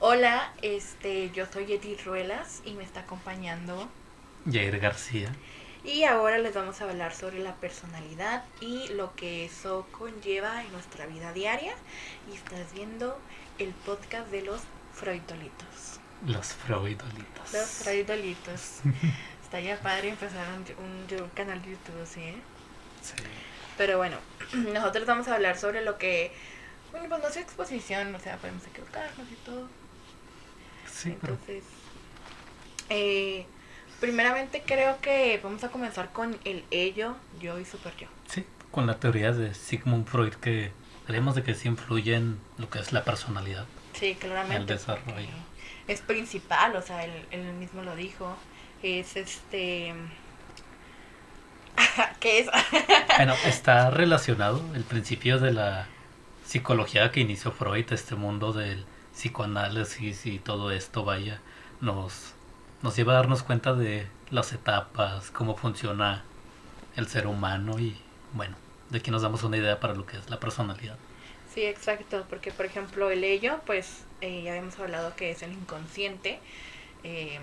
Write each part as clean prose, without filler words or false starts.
Hola, yo soy Edith Ruelas y me está acompañando. Jair García. Y ahora les vamos a hablar sobre la personalidad y lo que eso conlleva en nuestra vida diaria. Y estás viendo el podcast de los Freudolitos. Los Los Freudolitos. Freudolitos. Está ya padre empezar un canal de YouTube, ¿sí? Sí. Pero bueno, nosotros vamos a hablar sobre lo que, bueno, pues no es exposición, o sea, podemos equivocarnos y todo. Sí, pero Entonces, Eh, primeramente creo que vamos a comenzar con el ello, yo y super yo. sí, con la teoría de Sigmund Freud que creemos de que sí influye en lo que es la personalidad, Sí, el claramente, porque desarrollo. es principal, o sea, él mismo lo dijo. Es ¿Qué es? Bueno, está relacionado el principio de la psicología que inició Freud, este mundo del psicoanálisis y todo esto, vaya, nos, nos lleva a darnos cuenta de las etapas, cómo funciona el ser humano y, bueno, de aquí nos damos una idea para lo que es la personalidad. Sí, exacto, porque por ejemplo el ello, pues ya habíamos hablado que es el inconsciente. eh,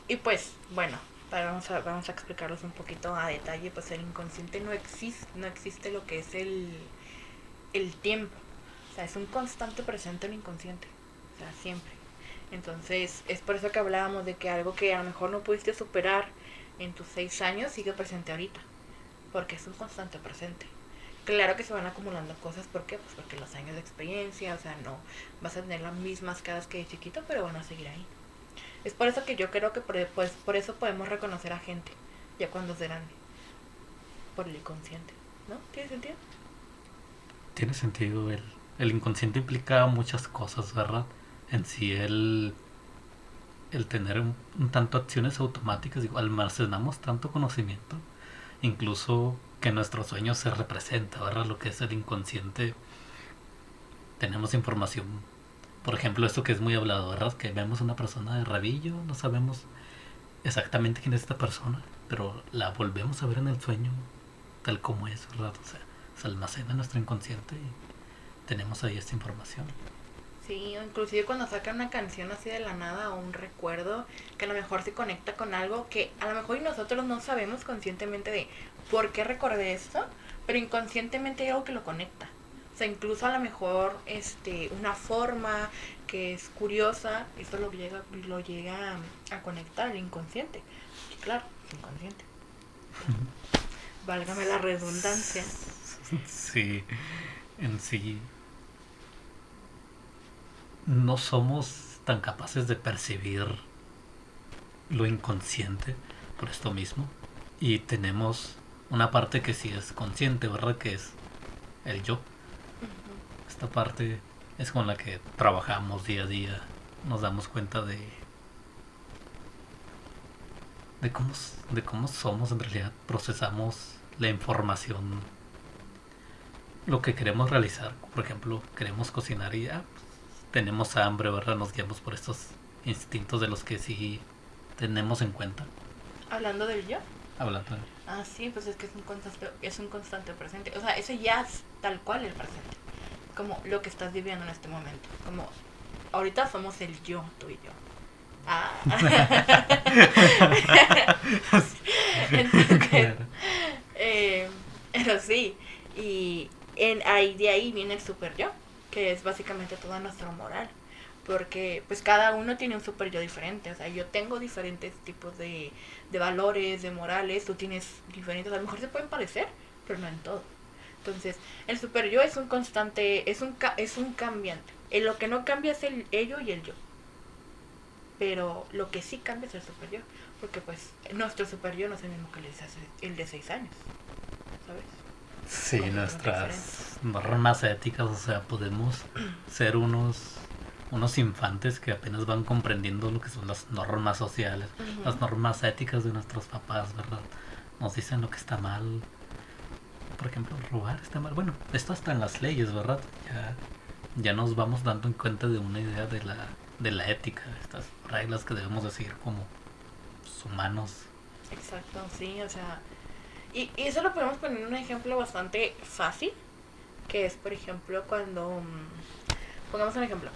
y pues bueno, vamos a explicarlos un poquito a detalle, pues el inconsciente no existe lo que es el tiempo. O sea, es un constante presente el inconsciente. O sea, siempre. Entonces, es por eso que hablábamos de que algo que a lo mejor no pudiste superar en tus 6 años sigue presente ahorita. Porque es un constante presente. Claro que se van acumulando cosas, ¿por qué? Pues porque los años de experiencia, o sea, no vas a tener las mismas caras que de chiquito, pero van a seguir ahí. Es por eso que yo creo que por eso podemos reconocer a gente, ya cuando es grande, por el inconsciente. ¿No? ¿Tiene sentido? Tiene sentido, el inconsciente implica muchas cosas, ¿verdad? En sí, el tener un tanto acciones automáticas, digo, almacenamos tanto conocimiento, incluso que en nuestros sueños se representa, ¿verdad? Lo que es el inconsciente, tenemos información. Por ejemplo, esto que es muy hablado, ¿verdad? Que vemos una persona de rabillo, no sabemos exactamente quién es esta persona, pero la volvemos a ver en el sueño tal como es, ¿verdad? O sea, se almacena en nuestro inconsciente y tenemos ahí esta información. Sí, o inclusive cuando sacan una canción así de la nada o un recuerdo que a lo mejor se conecta con algo que a lo mejor y nosotros no sabemos conscientemente de por qué recordé esto, pero inconscientemente hay algo que lo conecta. O sea, incluso a lo mejor una forma que es curiosa, esto lo llega a conectar al inconsciente. Y claro, es inconsciente. Válgame la redundancia. Sí, en sí no somos tan capaces de percibir lo inconsciente por esto mismo. Y tenemos una parte que sí es consciente, ¿verdad? Que es el yo. Esta parte es con la que trabajamos día a día. Nos damos cuenta de, cómo, de cómo somos en realidad. Procesamos la información, lo que queremos realizar. Por ejemplo, queremos cocinar y ya tenemos hambre, ¿verdad? Nos guiamos por estos instintos de los que sí tenemos en cuenta. Hablando del yo. Hablando de... Ah, sí, pues es que es un constante presente. O sea, ese ya es tal cual el presente. Como lo que estás viviendo en este momento. Como ahorita somos el yo, tú y yo. Ah. Entonces, Claro. eh, pero sí. Y de ahí viene el super yo, que es básicamente toda nuestra moral. Porque pues cada uno tiene un super yo diferente. O sea, yo tengo diferentes tipos de valores, de morales. Tú tienes diferentes. A lo mejor se pueden parecer, pero no en todo. Entonces, el super yo es un constante, es un cambiante. Lo que no cambia es el ello y el yo. Pero lo que sí cambia es el super yo. Porque pues nuestro super yo no es el mismo que el de 6 años. ¿Sabes? Es Sí, completamente diferente. nuestras normas éticas, o sea, podemos ser unos infantes que apenas van comprendiendo lo que son las normas sociales, Ujú. las normas éticas de nuestros papás, ¿verdad? Nos dicen lo que está mal. Por ejemplo, robar está mal. Bueno, esto está en las leyes, ¿verdad? Ya nos vamos dando en cuenta de una idea de la ética, estas reglas que debemos de seguir como humanos. Exacto, sí, o sea. Y eso lo podemos poner en un ejemplo bastante fácil. Que es, por ejemplo, cuando. Pongamos un ejemplo.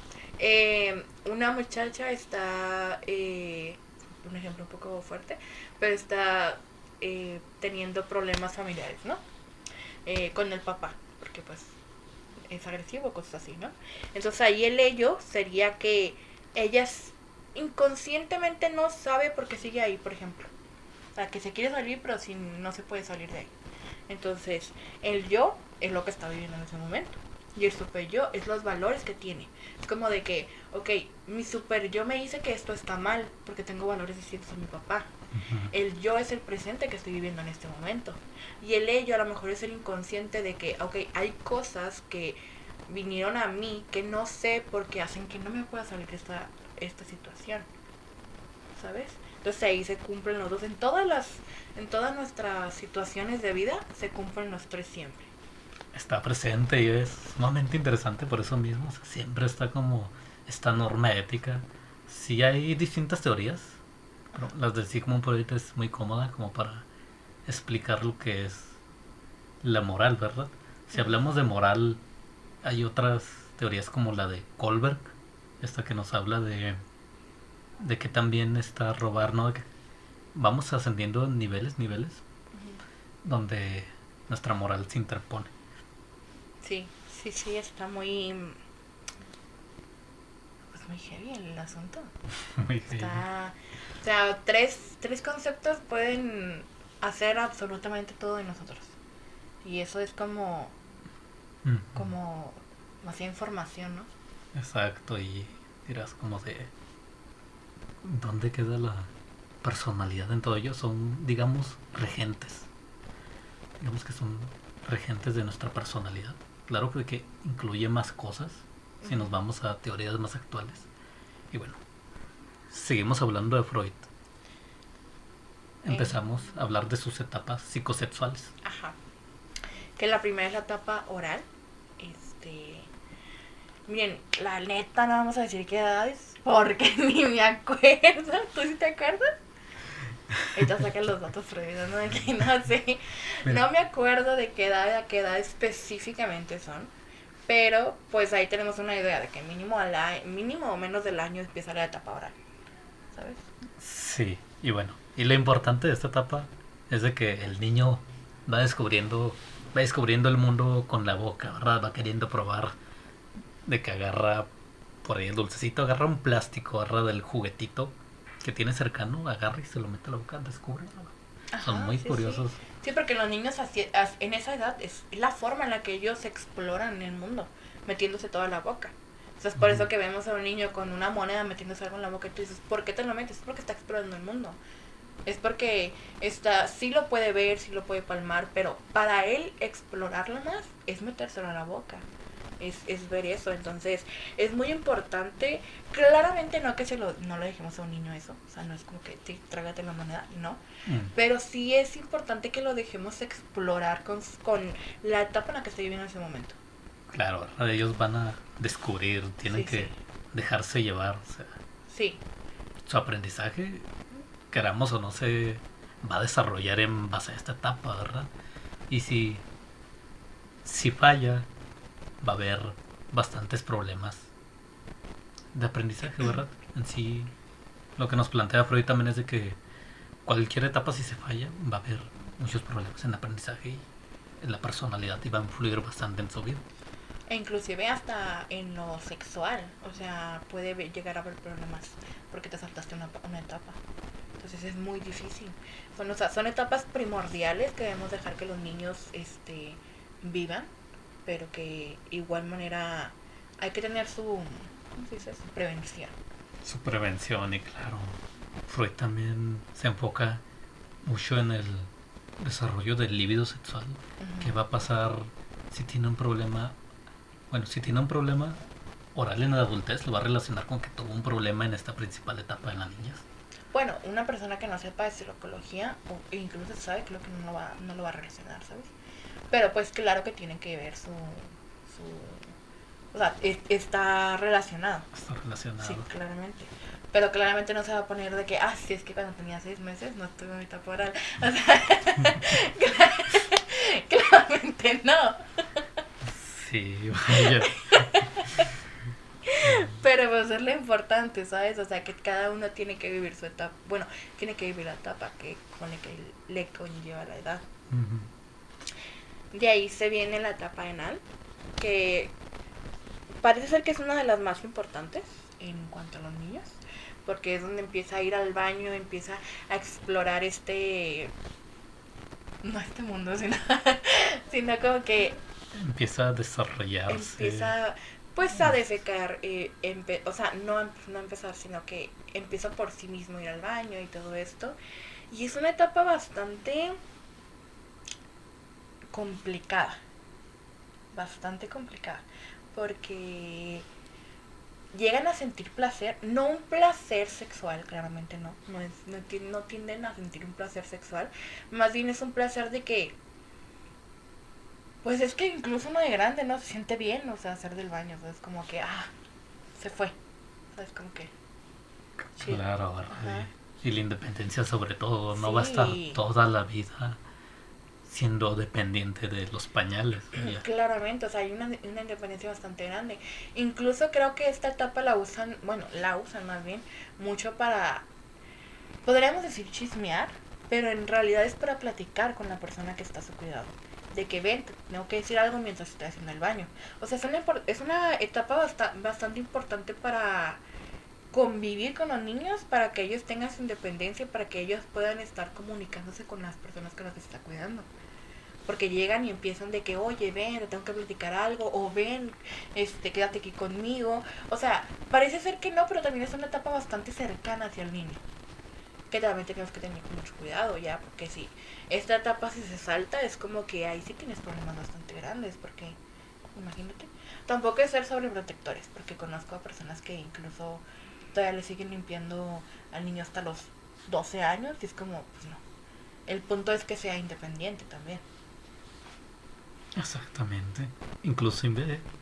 Una muchacha está, un ejemplo un poco fuerte, pero está teniendo problemas familiares, ¿no? Con el papá, porque pues es agresivo, cosas así, ¿no? Entonces ahí el ello sería que ella inconscientemente no sabe por qué sigue ahí, por ejemplo. O sea, que se quiere salir, pero si no se puede salir de ahí. Entonces, el yo es lo que está viviendo en ese momento. Y el super yo es los valores que tiene. Es como de que, ok, mi super yo me dice que esto está mal porque tengo valores distintos a mi papá. Ujú. El yo es el presente que estoy viviendo en este momento. Y el ello a lo mejor es el inconsciente de que, ok, hay cosas que vinieron a mí que no sé por qué hacen que no me pueda salir de esta situación. ¿Sabes? Entonces ahí se cumplen los dos. En todas nuestras situaciones de vida se cumplen los tres siempre. Está presente y es sumamente interesante por eso mismo. O sea, siempre está como esta norma ética. Sí hay distintas teorías, pero las de Sigmund Freud es muy cómoda como para explicar lo que es la moral, ¿verdad? Si hablamos de moral, hay otras teorías como la de Kohlberg, esta que nos habla de que también está robar, ¿no? De que vamos ascendiendo niveles, donde nuestra moral se interpone. Sí, sí, sí, está muy... Pues muy heavy el asunto. Muy bien. Está... O sea, tres conceptos pueden hacer absolutamente todo de nosotros. Y eso es como... Como... Demasiada información, ¿no? Exacto, y dirás como de ¿dónde queda la personalidad en todo ello? Son, digamos, regentes. Digamos que son regentes de nuestra personalidad. Claro que incluye más cosas si nos vamos a teorías más actuales. Y bueno, seguimos hablando de Freud. Empezamos a hablar de sus etapas psicosexuales. Ajá. Que la primera es la etapa oral. Miren, la neta no vamos a decir qué edad es, porque ni me acuerdo. ¿Tú sí te acuerdas? Ahorita sacan los datos prohibidos, ¿no? De que no sé. Mira. No me acuerdo de qué edad específicamente son. Pero pues ahí tenemos una idea de que mínimo o menos del año empieza la etapa oral. ¿Sabes? Sí, y bueno, y lo importante de esta etapa es de que el niño va descubriendo el mundo con la boca, ¿verdad? Va queriendo probar, de que agarra por ahí el dulcecito, agarra un plástico, agarra del juguetito que tiene cercano, agarra y se lo mete a la boca, descubre. Son Ajá, muy sí, curiosos. sí. Sí, porque los niños en esa edad es la forma en la que ellos exploran el mundo, metiéndose toda la boca. O sea, es por eso que vemos a un niño con una moneda metiéndose algo en la boca y tú dices, ¿por qué te lo metes? Es porque está explorando el mundo. Es porque sí lo puede ver, sí lo puede palmar, pero para él explorarlo más es metérselo a la boca. Es ver eso. Entonces es muy importante. Claramente no que no le dejemos a un niño eso. O sea, no es como que sí, trágate la moneda, no. Pero sí es importante que lo dejemos explorar con la etapa en la que está viviendo en ese momento. Claro, ellos van a descubrir, tienen Sí, que sí. dejarse llevar. O sea, Sí, su aprendizaje, queramos o no, se va a desarrollar en base a esta etapa, ¿verdad? Y si falla, va a haber bastantes problemas de aprendizaje, ¿verdad? En sí, lo que nos plantea Freud también es de que cualquier etapa, si se falla, va a haber muchos problemas en aprendizaje y en la personalidad y va a influir bastante en su vida. e inclusive hasta en lo sexual. O sea, puede llegar a haber problemas porque te saltaste una etapa. Entonces es muy difícil. Son etapas primordiales que debemos dejar que los niños vivan, pero que igual manera hay que tener ¿cómo se dice? Su prevención. Su prevención, y claro, Freud también se enfoca mucho en el desarrollo del líbido sexual. ¿Qué va a pasar si tiene un problema? Bueno, si tiene un problema oral en la adultez, lo va a relacionar con que tuvo un problema en esta principal etapa en la niñez. Bueno, una persona que no sepa de psicología o incluso sabe, creo que no lo va a relacionar, ¿sabes? Pero pues claro que tiene que ver o sea, está relacionado. Está relacionado. Sí, claramente. Pero claramente no se va a poner de que, sí, es que cuando tenía 6 meses no estuve en mi etapa oral. O sea, claramente no. Sí, vaya. Pero pues es lo importante, ¿sabes? O sea, que cada uno tiene que vivir su etapa. Bueno, tiene que vivir la etapa que le conlleva la edad. Ujú. De ahí se viene la etapa anal, que parece ser que es una de las más importantes en cuanto a los niños, porque es donde empieza a ir al baño, empieza a explorar no este mundo, sino como que Empieza a desarrollarse. empieza pues a defecar, o sea, no empezar, sino que empieza por sí mismo a ir al baño y todo esto. Y es una etapa complicada, bastante complicada, porque llegan a sentir placer, no un placer sexual, claramente no tienden a sentir un placer sexual, más bien es un placer de que, pues es que incluso uno de grande, ¿no? Se siente bien, o sea, hacer del baño, o sea, es como que, se fue, ¿sabes? Como que, chido. Claro, ¿verdad? Ajá. Y la independencia sobre todo, no va a estar Sí, toda la vida siendo dependiente de los pañales. Ya. claramente, o sea, hay una independencia bastante grande. Incluso creo que esta etapa la usan más bien mucho para, podríamos decir chismear, pero en realidad es para platicar con la persona que está a su cuidado. De que ven, tengo que decir algo mientras estoy haciendo el baño. O sea, es una etapa bastante importante para convivir con los niños, para que ellos tengan su independencia, para que ellos puedan estar comunicándose con las personas que los está cuidando. Porque llegan y empiezan de que, oye, ven, te tengo que platicar algo, o ven, quédate aquí conmigo. O sea, parece ser que no, pero también es una etapa bastante cercana hacia el niño. Que también tenemos que tener mucho cuidado ya, porque si esta etapa si se salta, es como que ahí sí tienes problemas bastante grandes, porque, imagínate. Tampoco es ser sobreprotectores, porque conozco a personas que incluso todavía le siguen limpiando al niño hasta los 12 años, y es como, pues no. El punto es que sea independiente también. Exactamente. Incluso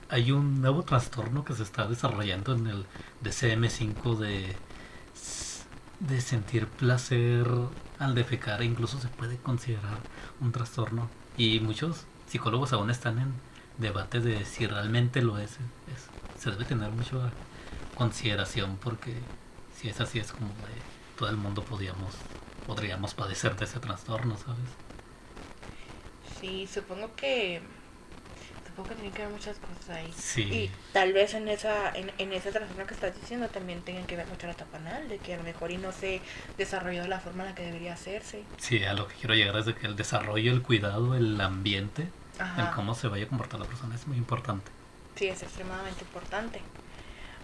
hay un nuevo trastorno que se está desarrollando en el DCM5 de sentir placer al defecar. E incluso se puede considerar un trastorno. Y muchos psicólogos aún están en debate de si realmente lo se debe tener mucha consideración porque si es así es como de todo el mundo podríamos padecer de ese trastorno, ¿sabes? Sí, supongo que tiene que haber muchas cosas ahí. Sí, Y tal vez en ese trastorno que estás diciendo también tengan que ver mucho la etapa anal, de que a lo mejor y no se desarrolló de la forma en la que debería hacerse. sí, a lo que quiero llegar es de que el desarrollo, el cuidado, el ambiente, el Ajá, cómo se vaya a comportar la persona es muy importante. sí, es extremadamente importante.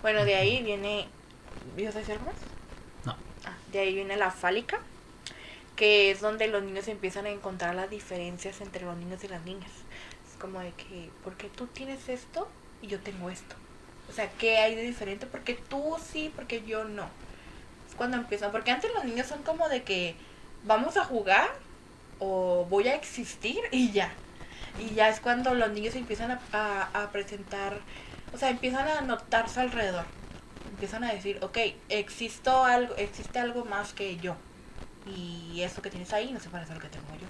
Bueno, de ahí viene... ¿Ibas a decir algo más? No, De ahí viene la fálica, que es donde los niños empiezan a encontrar las diferencias entre los niños y las niñas. Es como de que, ¿por qué tú tienes esto y yo tengo esto? O sea, ¿qué hay de diferente? Porque tú sí, porque yo no. Es cuando empiezan, porque antes los niños son como de que vamos a jugar o voy a existir y ya. Y ya es cuando los niños empiezan a presentar, o sea, empiezan a notarse alrededor. Empiezan a decir, ok, existe algo más que yo. Y eso que tienes ahí no se parece a lo que tengo yo.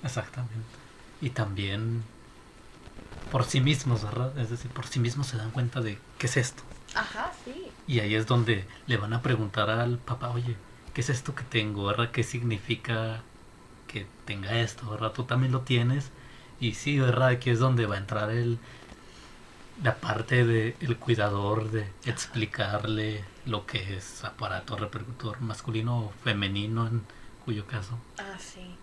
exactamente. Y también por sí mismos, ¿verdad? Es decir, por sí mismos se dan cuenta de qué es esto. Ajá, sí. Y ahí es donde le van a preguntar al papá, oye, ¿qué es esto que tengo, verdad? ¿Qué significa que tenga esto, verdad? Tú también lo tienes. Y sí, ¿verdad? Aquí es donde va a entrar la parte de el cuidador de explicarle lo que es aparato reproductor masculino o femenino en cuyo caso. Ah, sí.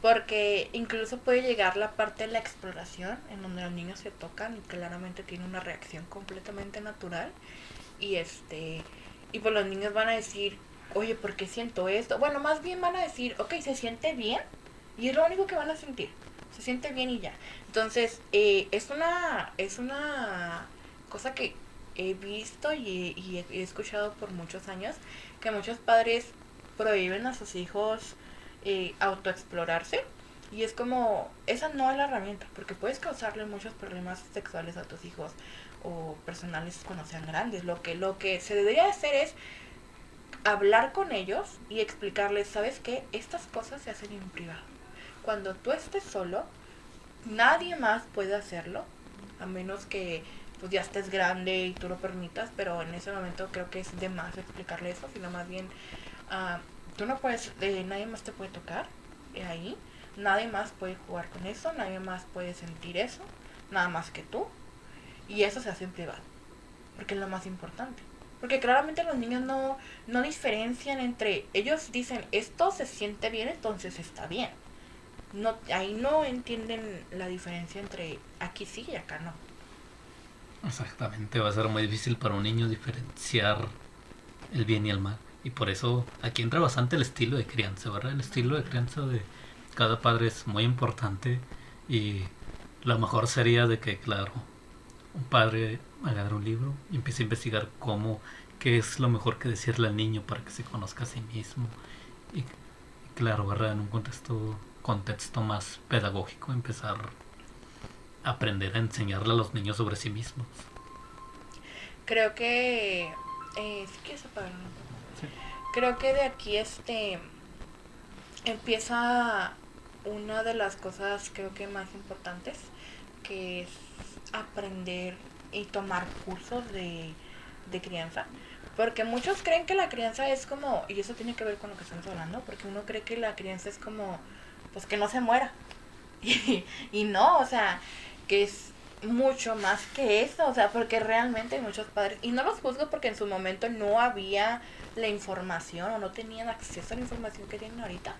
Porque incluso puede llegar la parte de la exploración, en donde los niños se tocan y claramente tienen una reacción completamente natural. Y y pues los niños van a decir, oye, ¿por qué siento esto? Bueno, más bien van a decir, ok, se siente bien. Y es lo único que van a sentir. Se siente bien y ya. Entonces, es una cosa que he visto y he escuchado por muchos años, que muchos padres prohíben a sus hijos autoexplorarse. Y es como, esa no es la herramienta, porque puedes causarle muchos problemas sexuales a tus hijos o personales cuando sean grandes. Lo que se debería hacer es hablar con ellos y explicarles, ¿sabes qué? Estas cosas se hacen en privado. Cuando tú estés solo, nadie más puede hacerlo, a menos que pues ya estés grande y tú lo permitas, pero en ese momento creo que es de más explicarle eso, sino más bien, uh, tú no puedes, nadie más te puede tocar ahí, nadie más puede jugar con eso, nadie más puede sentir eso, nada más que tú, y eso se hace en privado, porque es lo más importante. Porque claramente los niños no diferencian entre, ellos dicen, esto se siente bien, entonces está bien. No, ahí no entienden la diferencia entre aquí sí y acá no. Exactamente, va a ser muy difícil para un niño diferenciar el bien y el mal. Y por eso aquí entra bastante el estilo de crianza, ¿verdad? El estilo de crianza de cada padre es muy importante y lo mejor sería de que, claro, un padre agarre un libro y empiece a investigar qué es lo mejor que decirle al niño para que se conozca a sí mismo. Y claro, ¿verdad? En un contexto más pedagógico, empezar a aprender a enseñarle a los niños sobre sí mismos. Creo que... ¿sí quieres apagarlo? Sí. Creo que de aquí empieza una de las cosas creo que más importantes, que es aprender y tomar cursos de crianza. Porque muchos creen que la crianza es como, y eso tiene que ver con lo que estamos hablando, porque uno cree que la crianza es como, pues que no se muera. Y no, o sea, que es mucho más que eso, o sea, porque realmente hay muchos padres, y no los juzgo porque en su momento no había la información o no tenían acceso a la información que tienen ahorita,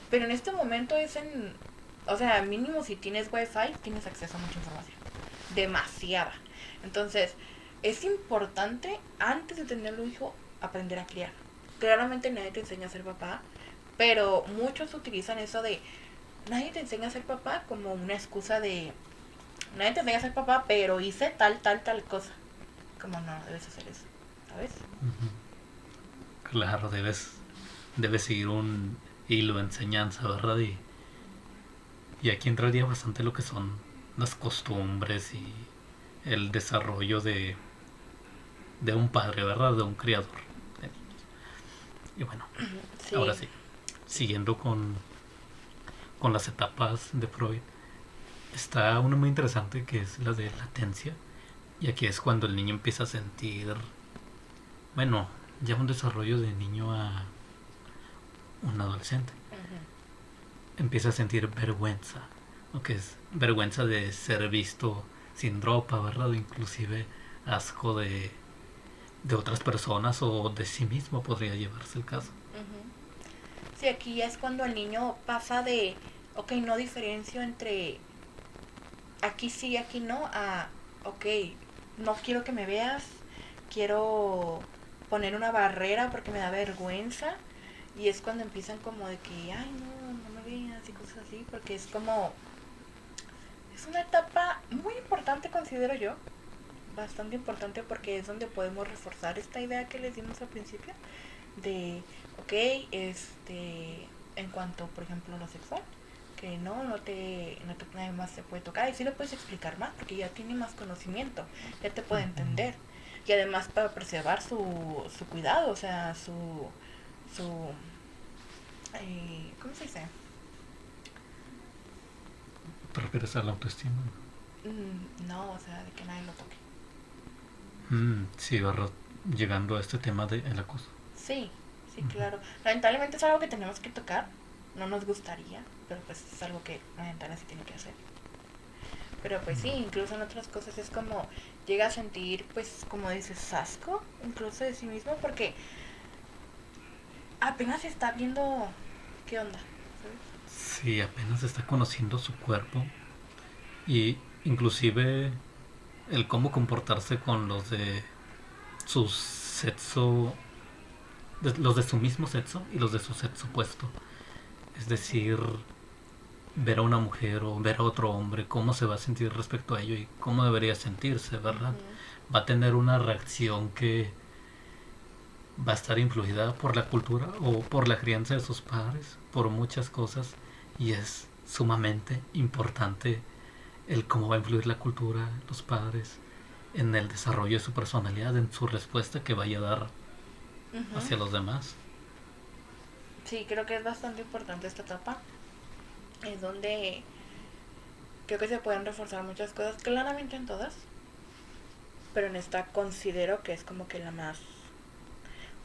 pero en este momento o sea, mínimo si tienes wifi, tienes acceso a mucha información, demasiada. Entonces, es importante antes de tener un hijo aprender a criar. Claramente nadie te enseña a ser papá, pero muchos utilizan eso de nadie te enseña a ser papá como una excusa de nadie te enseña a ser papá, pero hice tal cosa. Como no, debes hacer eso, ¿sabes? Claro, debes seguir un hilo de enseñanza, ¿verdad? Y aquí entraría bastante lo que son las costumbres y el desarrollo de un padre, ¿verdad? De un criador de niños. Y bueno, Sí. ahora sí, siguiendo con las etapas de Freud, está una muy interesante que es la de latencia. Y aquí es cuando el niño empieza a sentir, bueno, ya un desarrollo de niño a un adolescente. Empieza a sentir vergüenza, lo que es vergüenza de ser visto sin ropa, ¿verdad? Inclusive asco de otras personas o de sí mismo podría llevarse el caso. Sí, aquí ya es cuando el niño pasa de, ok, no diferencio entre aquí sí y aquí no, a, ok, no quiero que me veas, quiero poner una barrera porque me da vergüenza. Y es cuando empiezan como de que, ay, no me veas y cosas así, porque es como, es una etapa muy importante, considero yo, bastante importante porque es donde podemos reforzar esta idea que les dimos al principio de, ok, en cuanto, por ejemplo, a lo sexual, que nadie más se puede tocar, y sí lo puedes explicar más porque ya tiene más conocimiento, ya te puede entender, y además para preservar su cuidado, o sea, su ¿cómo se dice? ¿Te refieres a la autoestima? No, o sea, de que nadie lo toque. Sí, ¿verdad? Llegando a este tema del acoso. Sí, sí, claro. Lamentablemente es algo que tenemos que tocar. No nos gustaría, pero pues es algo que lamentablemente se tiene que hacer. Pero pues sí, incluso en otras cosas es como llega a sentir, pues, como dices, asco, incluso de sí mismo, porque apenas está viendo qué onda, ¿sabes? Sí, apenas está conociendo su cuerpo y inclusive el cómo comportarse con los de su sexo, los de su mismo sexo y los de su sexo opuesto. Es decir, ver a una mujer o ver a otro hombre, cómo se va a sentir respecto a ello y cómo debería sentirse, ¿verdad? Va a tener una reacción que va a estar influida por la cultura o por la crianza de sus padres, por muchas cosas, y es sumamente importante el cómo va a influir la cultura, los padres, en el desarrollo de su personalidad, en su respuesta que vaya a dar hacia los demás. Sí, creo que es bastante importante esta etapa. Es donde creo que se pueden reforzar muchas cosas, claramente en todas, pero en esta considero que es como que la más,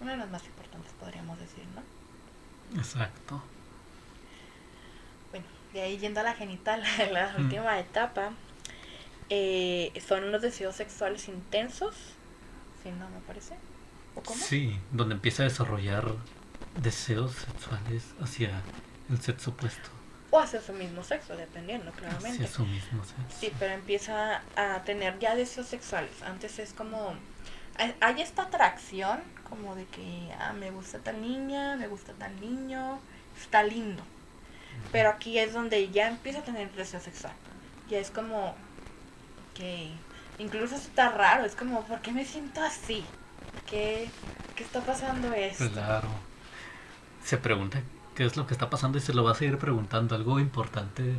una de las más importantes podríamos decir, ¿no? Exacto. Bueno, de ahí yendo a la genital, la Mm. última etapa, son los deseos sexuales intensos, si no me parece, ¿o cómo? Sí, donde empieza a desarrollar deseos sexuales hacia el sexo opuesto, O hacia su mismo sexo, dependiendo, hacia claramente. su mismo Sí, sexo. pero empieza a tener ya deseos sexuales. Antes es como, hay esta atracción como de que, me gusta tal niña, me gusta tal niño, está lindo. Pero aquí es donde ya empieza a tener deseo sexual. Ya es como que incluso está raro, es como, ¿por qué me siento así? ¿Qué, qué está pasando esto? Claro. Se pregunta qué es lo que está pasando y se lo va a seguir preguntando. Algo importante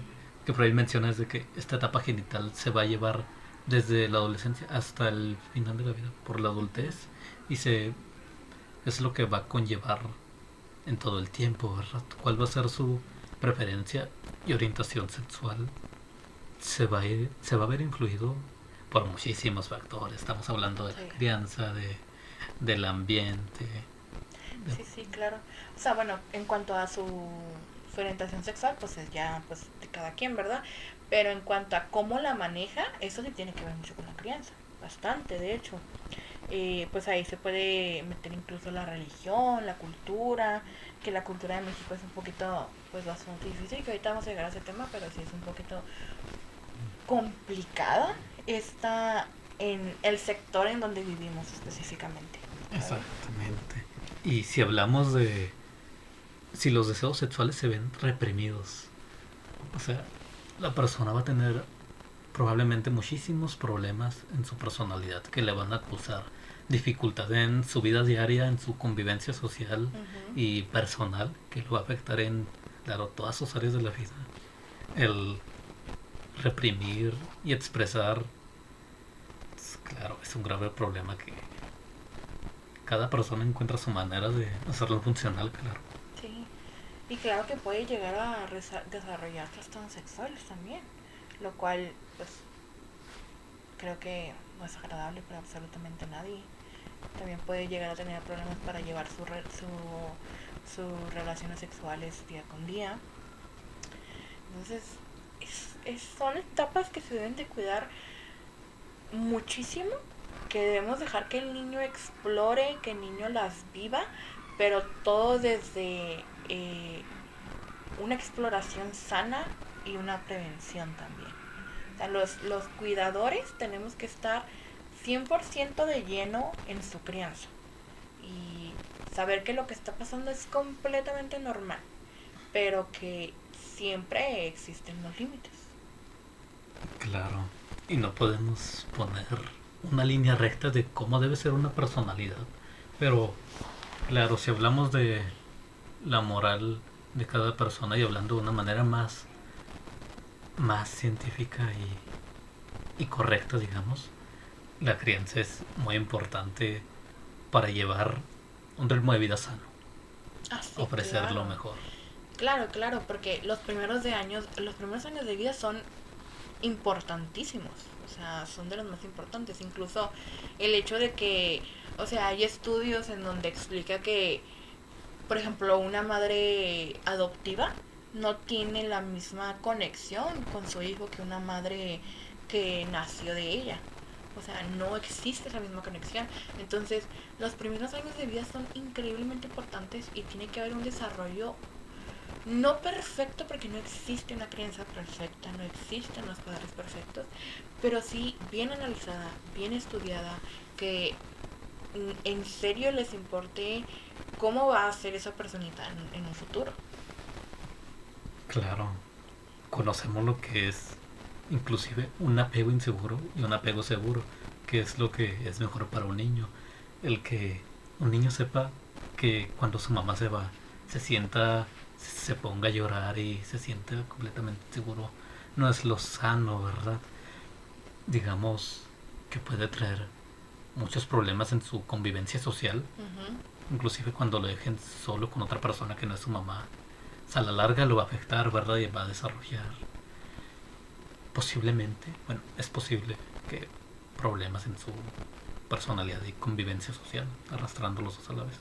que por ahí menciona es de que esta etapa genital se va a llevar desde la adolescencia hasta el final de la vida, por la Ujú. adultez, y se es lo que va a conllevar en todo el tiempo, ¿verdad? ¿Cuál va a ser su preferencia y orientación sexual? Se va a ver influido por muchísimos factores. Estamos hablando de la Sí. crianza, del ambiente. Sí, sí, claro. O sea, bueno, en cuanto a su orientación sexual, pues es ya pues de cada quien, ¿verdad? Pero en cuanto a cómo la maneja, eso sí tiene que ver mucho con la crianza. Bastante, de hecho. Pues ahí se puede meter incluso la religión, la cultura, que la cultura de México es un poquito, pues bastante difícil, que ahorita vamos a llegar a ese tema, pero sí es un poquito complicada esta en el sector en donde vivimos específicamente, ¿sabes? Exactamente. Y si hablamos de si los deseos sexuales se ven reprimidos, o sea, la persona va a tener probablemente muchísimos problemas en su personalidad que le van a causar dificultad en su vida diaria, en su convivencia social Ujú. y personal, que lo va a afectar en, claro, todas sus áreas de la vida. El reprimir y expresar, pues, claro, es un grave problema que cada persona encuentra su manera de hacerlo funcional, claro. Sí, y claro que puede llegar a desarrollar trastornos sexuales también, lo cual pues creo que no es agradable para absolutamente nadie. También puede llegar a tener problemas para llevar sus relaciones sexuales día con día. Entonces, son etapas que se deben de cuidar muchísimo, que debemos dejar que el niño explore, que el niño las viva, pero todo desde una exploración sana y una prevención también. O sea, los cuidadores tenemos que estar 100% de lleno en su crianza y saber que lo que está pasando es completamente normal, pero que siempre existen los límites. Claro. Y no podemos poner una línea recta de cómo debe ser una personalidad. Pero, claro, si hablamos de la moral de cada persona y hablando de una manera más científica y correcta, digamos, la crianza es muy importante para llevar un ritmo de vida sano, Ah, sí, ofrecer lo claro. mejor. Claro, claro, porque los primeros años de vida son importantísimos, o sea, son de los más importantes. Incluso el hecho de que, o sea, hay estudios en donde explica que, por ejemplo, una madre adoptiva no tiene la misma conexión con su hijo que una madre que nació de ella. O sea, no existe esa misma conexión. Entonces, los primeros años de vida son increíblemente importantes y tiene que haber un desarrollo no perfecto, porque no existe una crianza perfecta, no existen los padres perfectos, pero sí bien analizada, bien estudiada, que en serio les importe cómo va a ser esa personita en un futuro. Claro, conocemos lo que es inclusive un apego inseguro y un apego seguro, que es lo que es mejor para un niño. El que un niño sepa que cuando su mamá se va, se sienta, se ponga a llorar y se siente completamente seguro, no es lo sano, ¿verdad? Digamos que puede traer muchos problemas en su convivencia social, Ujú. inclusive cuando lo dejen solo con otra persona que no es su mamá. O sea, a la larga lo va a afectar, ¿verdad? Y va a desarrollar posiblemente, bueno, es posible que problemas en su personalidad y convivencia social, arrastrando los dos a la vez.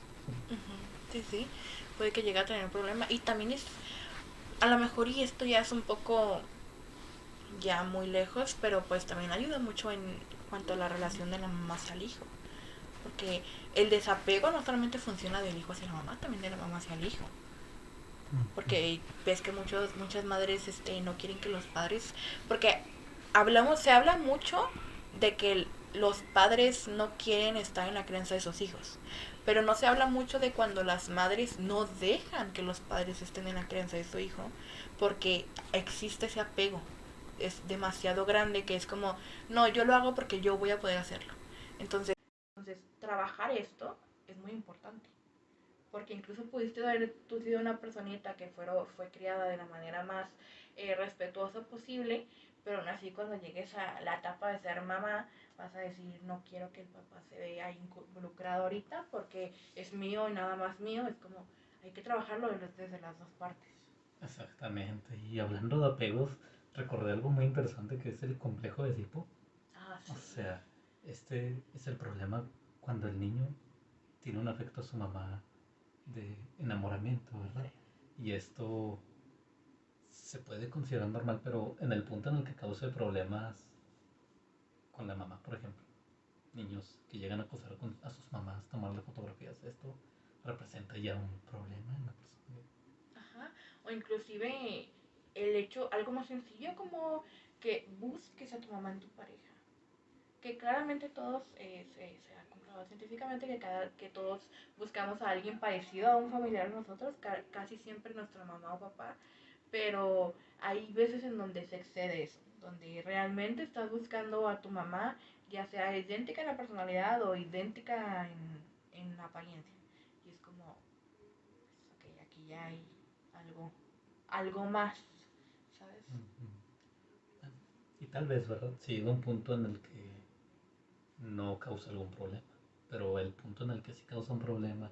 Ujú. Sí, sí, puede que llegue a tener un problema. Y también es, a lo mejor, y esto ya es un poco ya muy lejos, pero pues también ayuda mucho en cuanto a la relación de la mamá hacia el hijo. Porque el desapego no solamente funciona del hijo hacia la mamá, también de la mamá hacia el hijo. Porque ves que muchas madres no quieren que los padres, porque se habla mucho de que los padres no quieren estar en la crianza de sus hijos, pero no se habla mucho de cuando las madres no dejan que los padres estén en la crianza de su hijo, porque existe ese apego, es demasiado grande que es como, no, yo lo hago porque yo voy a poder hacerlo. Entonces trabajar esto es muy importante. Porque incluso pudiste haber tú sido una personita que fue criada de la manera más respetuosa posible, pero aún así cuando llegues a la etapa de ser mamá, vas a decir, no quiero que el papá se vea involucrado ahorita porque es mío y nada más mío. Es como, hay que trabajarlo desde las dos partes. Exactamente. Y hablando de apegos, recordé algo muy interesante que es el complejo de Edipo. Ah, O sí. sea, este es el problema cuando el niño tiene un afecto a su mamá de enamoramiento, ¿verdad? Sí. Y esto se puede considerar normal, pero en el punto en el que cause problemas con la mamá, por ejemplo, niños que llegan a acosar a sus mamás, tomarle fotografías, esto representa ya un problema en la persona. Ajá. O inclusive el hecho, algo más sencillo como que busques a tu mamá en tu pareja. Que claramente todos, se ha comprobado científicamente que todos buscamos a alguien parecido a un familiar de nosotros, casi siempre nuestra mamá o papá, pero hay veces en donde se excede eso, donde realmente estás buscando a tu mamá, ya sea idéntica en la personalidad o idéntica en la apariencia. Y es como, pues, ok, aquí ya hay algo más, ¿sabes? Y tal vez, ¿verdad? Si llega un punto en el que no causa algún problema, pero el punto en el que sí causa un problema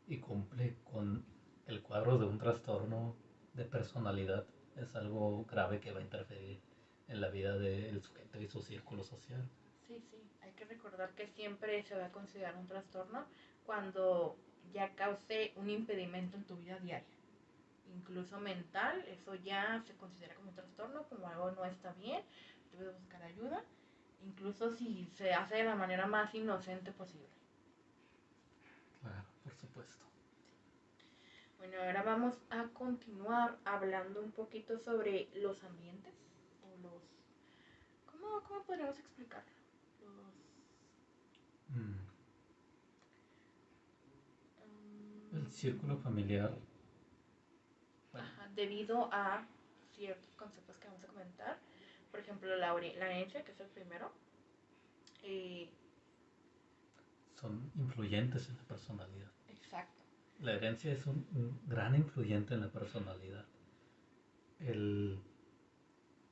y cumple con el cuadro de un trastorno de personalidad es algo grave que va a interferir en la vida del sujeto y su círculo social. Sí, sí, hay que recordar que siempre se va a considerar un trastorno cuando ya cause un impedimento en tu vida diaria. Incluso mental, eso ya se considera como un trastorno, como algo no está bien, debes buscar ayuda, incluso si se hace de la manera más inocente posible. Claro, por supuesto. Bueno, ahora vamos a continuar hablando un poquito sobre los ambientes, o ¿cómo podríamos explicarlo? Los... Mm, el círculo um, familiar, bueno, Ajá, debido a ciertos conceptos que vamos a comentar. Por ejemplo, la herencia, que es el primero. Eh, son influyentes en la personalidad. exacto. La herencia es un gran influyente en la personalidad. El,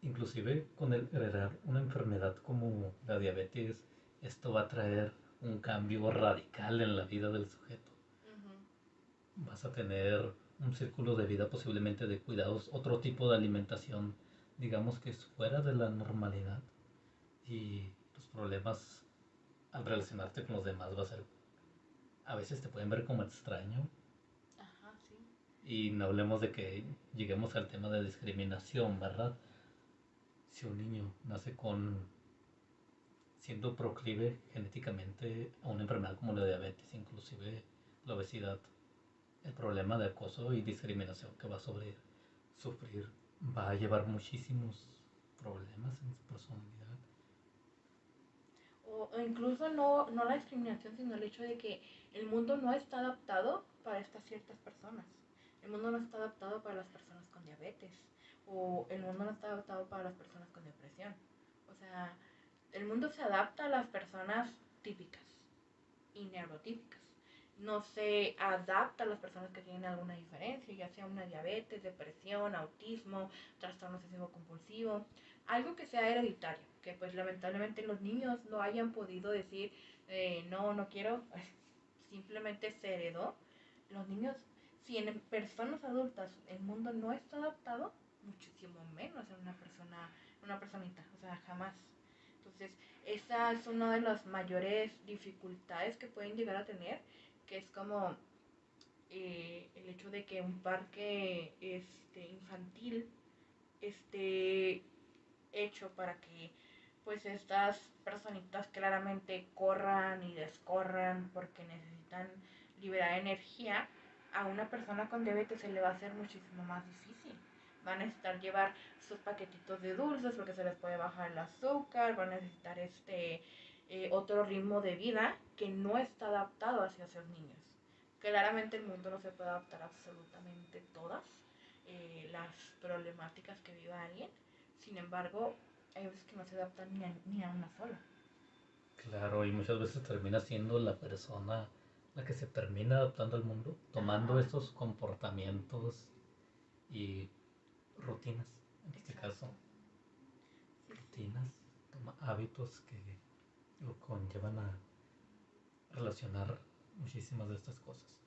Inclusive con el heredar una enfermedad como la diabetes, esto va a traer un cambio radical en la vida del sujeto. Ujú. Vas a tener un círculo de vida posiblemente de cuidados, otro tipo de alimentación, digamos que es fuera de la normalidad y los problemas al relacionarte con los demás va a ser, a veces te pueden ver como extraño Ajá, sí. y no hablemos de que lleguemos al tema de discriminación, ¿verdad? Si un niño nace con siendo proclive genéticamente a una enfermedad como la diabetes, inclusive la obesidad, el problema de acoso y discriminación que va a sufrir va a llevar muchísimos problemas en su personalidad. O incluso no la discriminación, sino el hecho de que el mundo no está adaptado para estas ciertas personas. El mundo no está adaptado para las personas con diabetes. O el mundo no está adaptado para las personas con depresión. O sea, el mundo se adapta a las personas típicas y neurotípicas. No se adapta a las personas que tienen alguna diferencia, ya sea una diabetes, depresión, autismo, trastorno obsesivo compulsivo, algo que sea hereditario, que pues lamentablemente los niños no hayan podido decir, no, no quiero, simplemente se heredó. Los niños, si en personas adultas el mundo no está adaptado, muchísimo menos en una personita, o sea, jamás. Entonces, esa es una de las mayores dificultades que pueden llegar a tener, que es como el hecho de que un parque infantil esté hecho para que pues estas personitas claramente corran y descorran porque necesitan liberar energía. A una persona con diabetes se le va a hacer muchísimo más difícil. Van a necesitar llevar sus paquetitos de dulces porque se les puede bajar el azúcar, van a necesitar otro ritmo de vida que no está adaptado hacia esos niños. Claramente el mundo no se puede adaptar a absolutamente todas las problemáticas que viva alguien. Sin embargo, hay veces que no se adaptan ni a una sola. Claro, y muchas veces termina siendo la persona la que se termina adaptando al mundo, tomando Ajá. estos comportamientos y rutinas, en este Exacto. caso, Sí, sí. rutinas, hábitos que lo conllevan a relacionar muchísimas de estas cosas.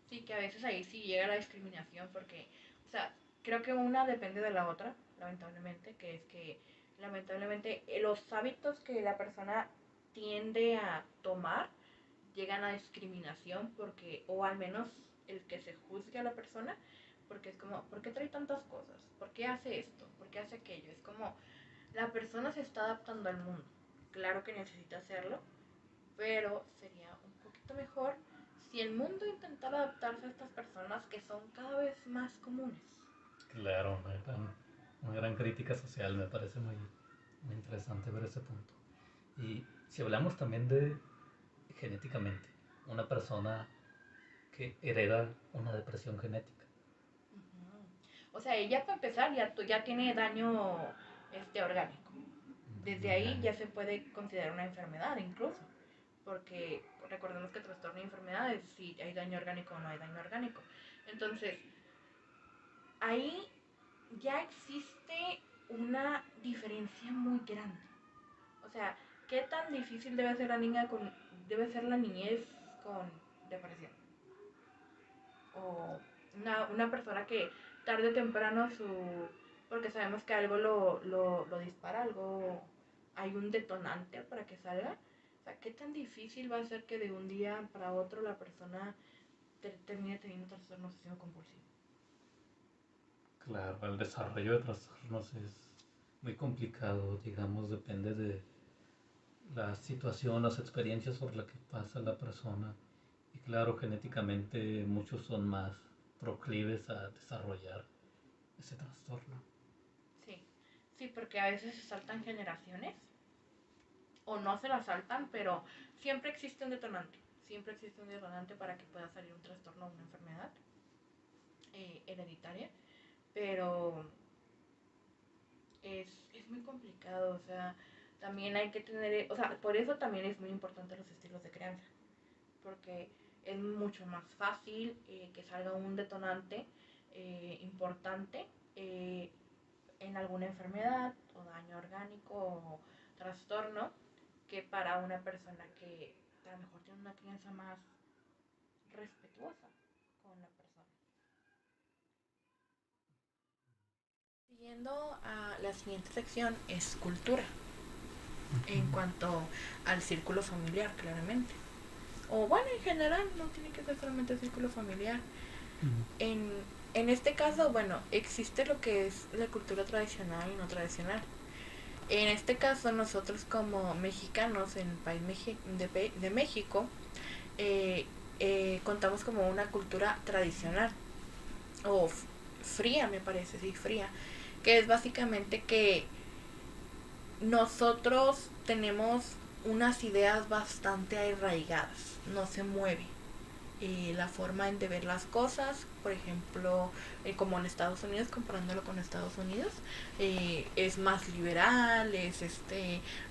Sí, que a veces ahí sí llega la discriminación porque, o sea, creo que una depende de la otra, lamentablemente, que es que lamentablemente los hábitos que la persona tiende a tomar llegan a discriminación porque, o al menos el que se juzgue a la persona, porque es como, ¿por qué trae tantas cosas? ¿Por qué hace esto? ¿Por qué hace aquello? Es como, la persona se está adaptando al mundo. Claro que necesita hacerlo, pero sería un poquito mejor si el mundo intentara adaptarse a estas personas que son cada vez más comunes. Claro, una gran crítica social, me parece muy, muy interesante ver ese punto. Y si hablamos también de genéticamente, una persona que hereda una depresión genética. O sea, ella para empezar ya tiene daño orgánico. Desde ahí ya se puede considerar una enfermedad incluso. Porque recordemos que trastorno y enfermedades, si hay daño orgánico o no hay daño orgánico. Entonces, ahí ya existe una diferencia muy grande. O sea, ¿qué tan difícil debe ser la niñez con depresión? O una persona que tarde o temprano porque sabemos que algo lo dispara, algo, hay un detonante para que salga. O sea, ¿qué tan difícil va a ser que de un día para otro la persona termine teniendo trastorno obsesivo compulsivo? Claro, el desarrollo de trastornos es muy complicado, digamos, depende de la situación, las experiencias por las que pasa la persona. Y claro, genéticamente muchos son más proclives a desarrollar ese trastorno. Sí, sí, porque a veces se saltan generaciones o no se las saltan, pero siempre existe un detonante. Siempre existe un detonante para que pueda salir un trastorno o una enfermedad hereditaria, pero es muy complicado, o sea, también hay que tener, o sea, por eso también es muy importante los estilos de crianza, porque es mucho más fácil que salga un detonante importante en alguna enfermedad o daño orgánico o trastorno que para una persona que a lo mejor tiene una crianza más respetuosa con la persona. Siguiendo a la siguiente sección es cultura, en cuanto al círculo familiar, claramente. O bueno, en general, no tiene que ser solamente el círculo familiar. En, en este caso, bueno, existe lo que es la cultura tradicional y no tradicional. En este caso, nosotros como mexicanos en el país de México, eh, contamos como una cultura tradicional, o fría, me parece, sí, fría, que es básicamente que nosotros tenemos unas ideas bastante arraigadas, no se mueve. La forma de ver las cosas, por ejemplo, como en Estados Unidos, comparándolo con Estados Unidos, es más liberal,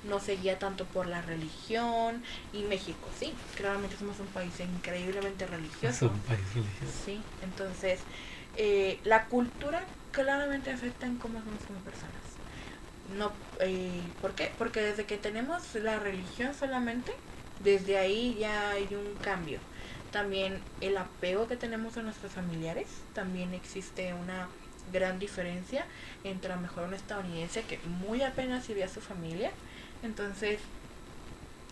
no se guía tanto por la religión, y México sí, claramente somos un país increíblemente Es religioso, un país religioso. sí, entonces la cultura claramente afecta en cómo somos como personas. No, ¿por qué? Porque desde que tenemos la religión solamente, desde ahí ya hay un cambio. También el apego que tenemos a nuestros familiares, también existe una gran diferencia entre a lo mejor un estadounidense que muy apenas si ve a su familia. Entonces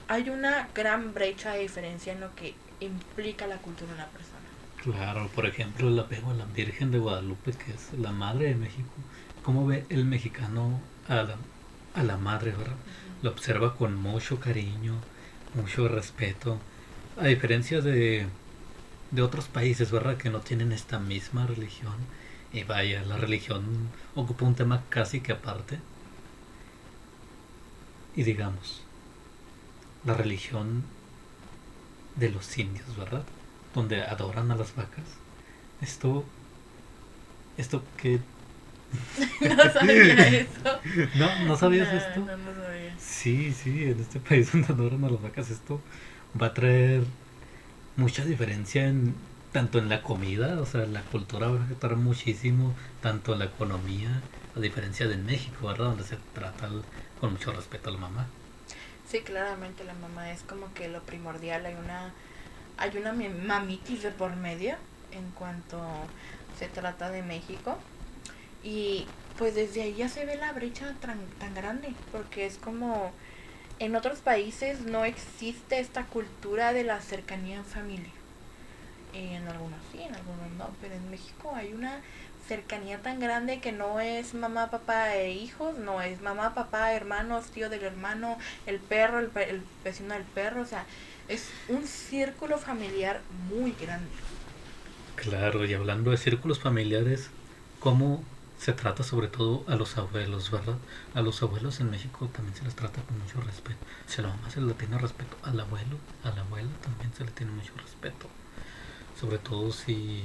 hay una gran brecha de diferencia en lo que implica la cultura de una persona. Claro, por ejemplo, el apego a la Virgen de Guadalupe, que es la madre de México. ¿Cómo ve el mexicano a la madre, verdad? Lo Uh-huh. observa con mucho cariño, mucho respeto. A diferencia de otros países, ¿verdad? Que no tienen esta misma religión. Y vaya, la religión ocupa un tema casi que aparte. Y digamos, la religión de los indios, ¿verdad? Donde adoran a las vacas. Esto, esto que... No sabía eso. No, ¿no sabías No, esto? no lo sabía. Sí, sí, en este país donde adoran a las vacas esto va a traer mucha diferencia en tanto en la comida, o sea, la cultura va a afectar muchísimo, tanto en la economía, a diferencia de México, ¿verdad? Donde se trata con mucho respeto a la mamá. Sí, claramente la mamá es como que lo primordial. Hay una mamitis de por medio en cuanto se trata de México. Y pues desde ahí ya se ve la brecha tan grande, porque es como en otros países no existe esta cultura de la cercanía en familia. En algunos sí, en algunos no, pero en México hay una cercanía tan grande que no es mamá, papá e hijos, no es mamá, papá, hermanos, tío del hermano, el perro, el vecino del perro, o sea, es un círculo familiar muy grande. Claro, y hablando de círculos familiares, ¿cómo se trata sobre todo a los abuelos, verdad? A los abuelos en México también se les trata con mucho respeto. Si a la mamá se le tiene respeto, al abuelo, a la abuela también se le tiene mucho respeto. Sobre todo si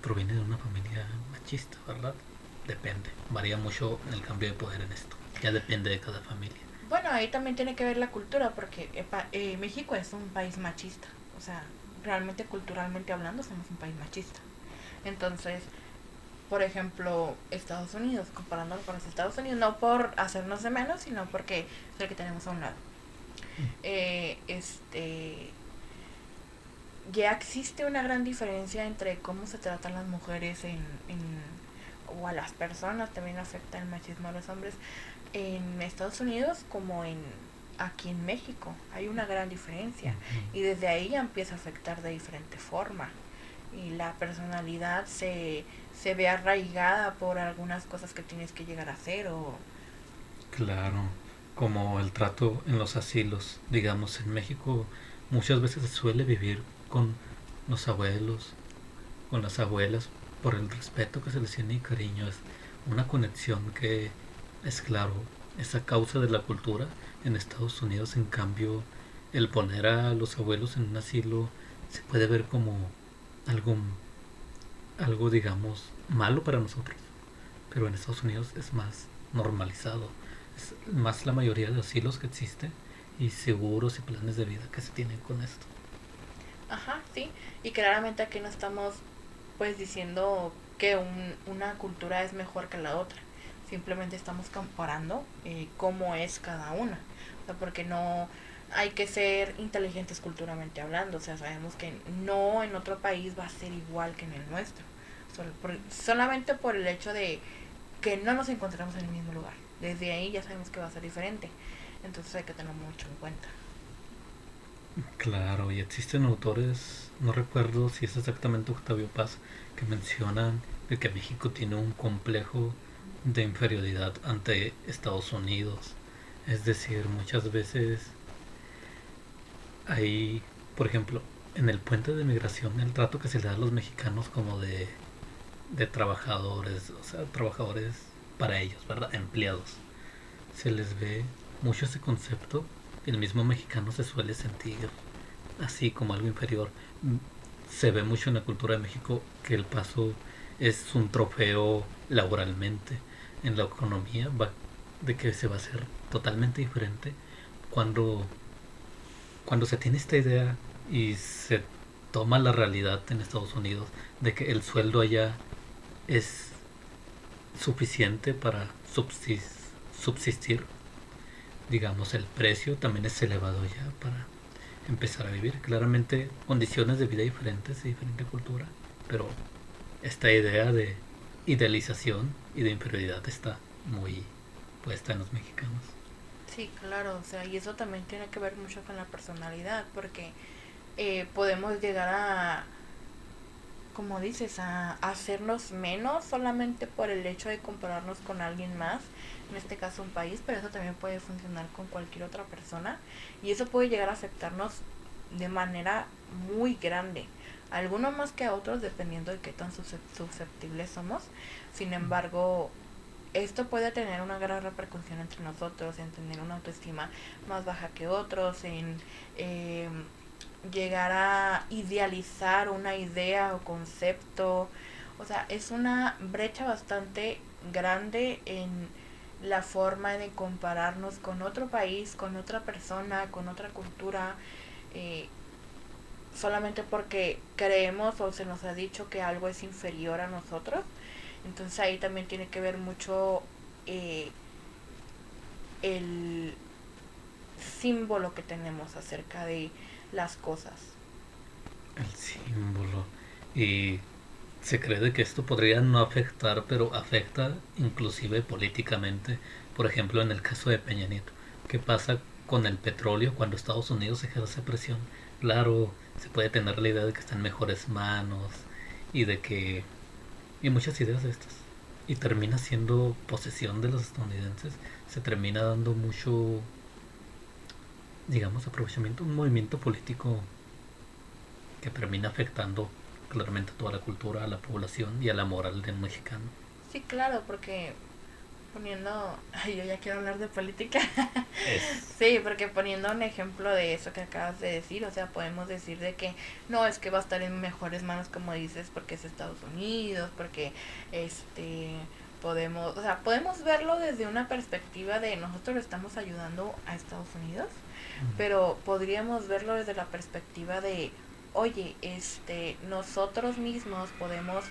proviene de una familia machista, ¿verdad? Depende, varía mucho el cambio de poder en esto. Ya depende de cada familia. Bueno, ahí también tiene que ver la cultura, porque México es un país machista, o sea, realmente culturalmente hablando somos un país machista. Entonces, por ejemplo, Estados Unidos, comparándolo con los Estados Unidos, no por hacernos de menos, sino porque es el que tenemos a un lado. Eh, este, ya existe una gran diferencia entre cómo se tratan las mujeres o a las personas, también afecta el machismo a los hombres en Estados Unidos como en aquí en México. Hay una gran diferencia y desde ahí ya empieza a afectar de diferente forma y la personalidad se ve arraigada por algunas cosas que tienes que llegar a hacer o... Claro, como el trato en los asilos, digamos, en México muchas veces se suele vivir con los abuelos, con las abuelas, por el respeto que se les tiene y cariño. Es una conexión que es claro, esa causa de la cultura. En Estados Unidos, en cambio, el poner a los abuelos en un asilo se puede ver como algo, algo digamos, malo para nosotros. Pero en Estados Unidos es más normalizado. Es más la mayoría de asilos que existe y seguros y planes de vida que se tienen con esto. Ajá, sí. Y claramente aquí no estamos pues diciendo que una cultura es mejor que la otra. Simplemente estamos comparando cómo es cada una. O sea, porque no hay que ser inteligentes culturalmente hablando. O sea, sabemos que no en otro país va a ser igual que en el nuestro. Solamente por el hecho de que no nos encontramos en el mismo lugar. Desde ahí ya sabemos que va a ser diferente. Entonces hay que tenerlo mucho en cuenta. Claro, y existen autores, no recuerdo si es exactamente Octavio Paz, que mencionan de que México tiene un complejo de inferioridad ante Estados Unidos. Es decir, muchas veces hay, por ejemplo, en el puente de migración, el trato que se le da a los mexicanos como de trabajadores, o sea, trabajadores para ellos, ¿verdad? Empleados. Se les ve mucho ese concepto. El mismo mexicano se suele sentir así como algo inferior. Se ve mucho en la cultura de México que el paso es un trofeo laboralmente. En la economía va de que se va a hacer totalmente diferente cuando, cuando se tiene esta idea y se toma la realidad en Estados Unidos de que el sueldo allá es suficiente para subsistir. Digamos, el precio también es elevado ya para empezar a vivir. Claramente condiciones de vida diferentes y diferente cultura, pero esta idea idealización y de inferioridad está muy puesta en los mexicanos. Sí, claro, o sea, y eso también tiene que ver mucho con la personalidad, porque podemos llegar a, como dices, a hacernos menos solamente por el hecho de compararnos con alguien más, en este caso un país, pero eso también puede funcionar con cualquier otra persona y eso puede llegar a afectarnos de manera muy grande, algunos más que a otros dependiendo de qué tan susceptibles somos. Sin embargo, esto puede tener una gran repercusión entre nosotros, en tener una autoestima más baja que otros, en eh, llegar a idealizar una idea o concepto. O sea, es una brecha bastante grande en la forma de compararnos con otro país, con otra persona, con otra cultura, eh, solamente porque creemos o se nos ha dicho que algo es inferior a nosotros. Entonces ahí también tiene que ver mucho eh, el símbolo que tenemos acerca de las cosas. El símbolo. Y se cree de que esto podría no afectar, pero afecta inclusive políticamente. Por ejemplo, en el caso de Peña Nieto. ¿Qué pasa con el petróleo cuando Estados Unidos ejerce presión? Claro, se puede tener la idea de que está en mejores manos y de que... y muchas ideas de estas. Y termina siendo posesión de los estadounidenses. Se termina dando mucho, digamos, aprovechamiento, un movimiento político que termina afectando claramente a toda la cultura, a la población y a la moral del mexicano. Sí, claro, porque poniendo, ay, yo ya quiero hablar de política. Es Sí, porque poniendo un ejemplo de eso que acabas de decir, o sea, podemos decir de que no, es que va a estar en mejores manos, como dices, porque es Estados Unidos, porque este podemos, o sea, podemos verlo desde una perspectiva de nosotros estamos ayudando a Estados Unidos, pero podríamos verlo desde la perspectiva de, oye, nosotros mismos podemos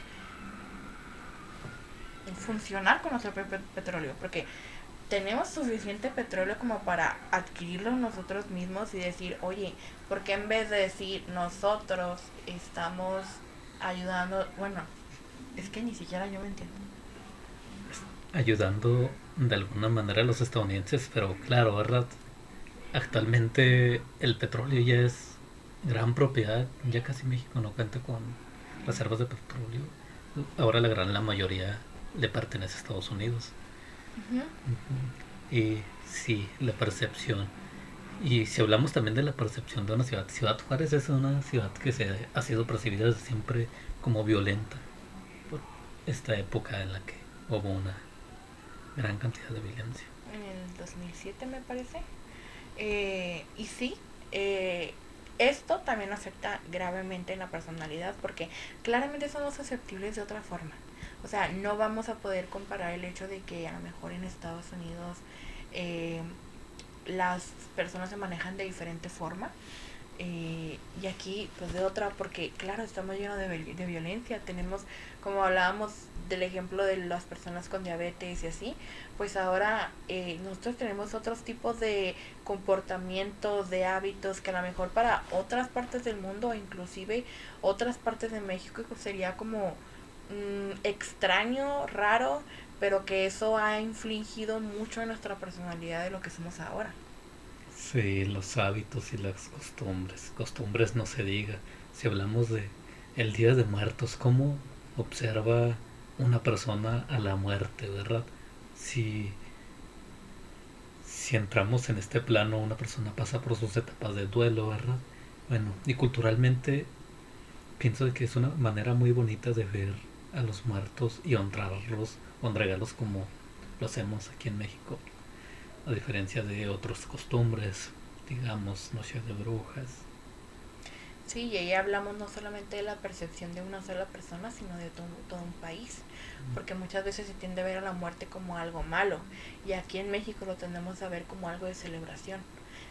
funcionar con nuestro propio petróleo, porque tenemos suficiente petróleo como para adquirirlo nosotros mismos y decir, oye, ¿por qué en vez de decir nosotros estamos ayudando? Bueno, es que ni siquiera yo me entiendo. ayudando de alguna manera a los estadounidenses, pero claro, ¿verdad? Actualmente el petróleo ya es gran propiedad, ya casi México no cuenta con reservas de petróleo. Ahora la mayoría le pertenece a Estados Unidos. Ujú. Y sí, la percepción. Y si hablamos también de la percepción de una ciudad, Ciudad Juárez es una ciudad que se ha sido percibida desde siempre como violenta por esta época en la que hubo una gran cantidad de violencia. En el 2007 me parece. Y sí, esto también afecta gravemente en la personalidad porque claramente somos susceptibles de otra forma. O sea, no vamos a poder comparar el hecho de que a lo mejor en Estados Unidos eh, las personas se manejan de diferente forma y aquí pues de otra porque claro estamos llenos de violencia, tenemos como hablábamos del ejemplo de las personas con diabetes y así, pues ahora nosotros tenemos otros tipos de comportamientos, de hábitos que a lo mejor para otras partes del mundo, inclusive otras partes de México, sería como extraño, raro, pero que eso ha infligido mucho en nuestra personalidad de lo que somos ahora. Sí, los hábitos y las costumbres. Costumbres no se diga. Si hablamos de el Día de Muertos, ¿cómo observa una persona a la muerte, verdad? Si, si entramos en este plano, una persona pasa por sus etapas de duelo, ¿verdad? Bueno, y culturalmente pienso de que es una manera muy bonita de ver a los muertos y honrarlos, honrarlos como lo hacemos aquí en México, a diferencia de otras costumbres, digamos, Noche de Brujas. Sí, y ahí hablamos no solamente de la percepción de una sola persona, sino de todo un país, porque muchas veces se tiende a ver a la muerte como algo malo, y aquí en México lo tendemos a ver como algo de celebración.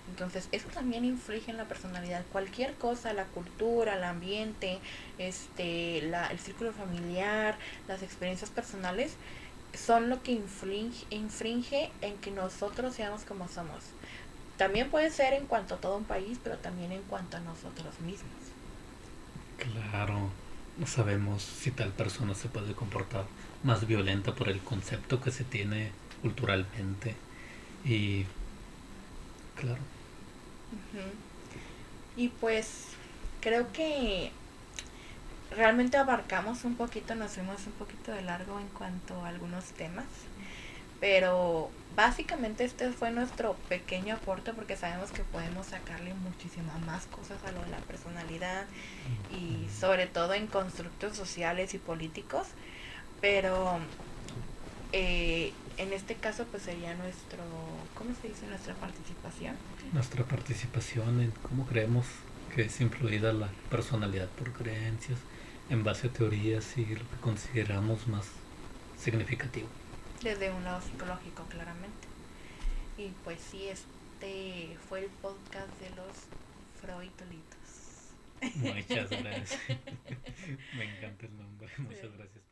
Entonces, eso también inflige en la personalidad. Cualquier cosa, la cultura, el ambiente, el círculo familiar, las experiencias personales, son lo que infringe en que nosotros seamos como somos. También puede ser en cuanto a todo un país, pero también en cuanto a nosotros mismos. Claro. No sabemos si tal persona se puede comportar más violenta por el concepto que se tiene culturalmente. Y claro, Ujú. Y pues creo que realmente abarcamos un poquito, nos fuimos un poquito de largo en cuanto a algunos temas, pero básicamente este fue nuestro pequeño aporte porque sabemos que podemos sacarle muchísimas más cosas a lo de la personalidad y sobre todo en constructos sociales y políticos, pero en este caso pues sería nuestro, ¿cómo se dice? Nuestra participación. nuestra participación en cómo creemos que es influida la personalidad por creencias en base a teorías y lo que consideramos más significativo. Desde un lado psicológico, claramente. Y pues sí, este fue el podcast de los Freudolitos. Muchas gracias. Me encanta el nombre. Muchas Sí. gracias.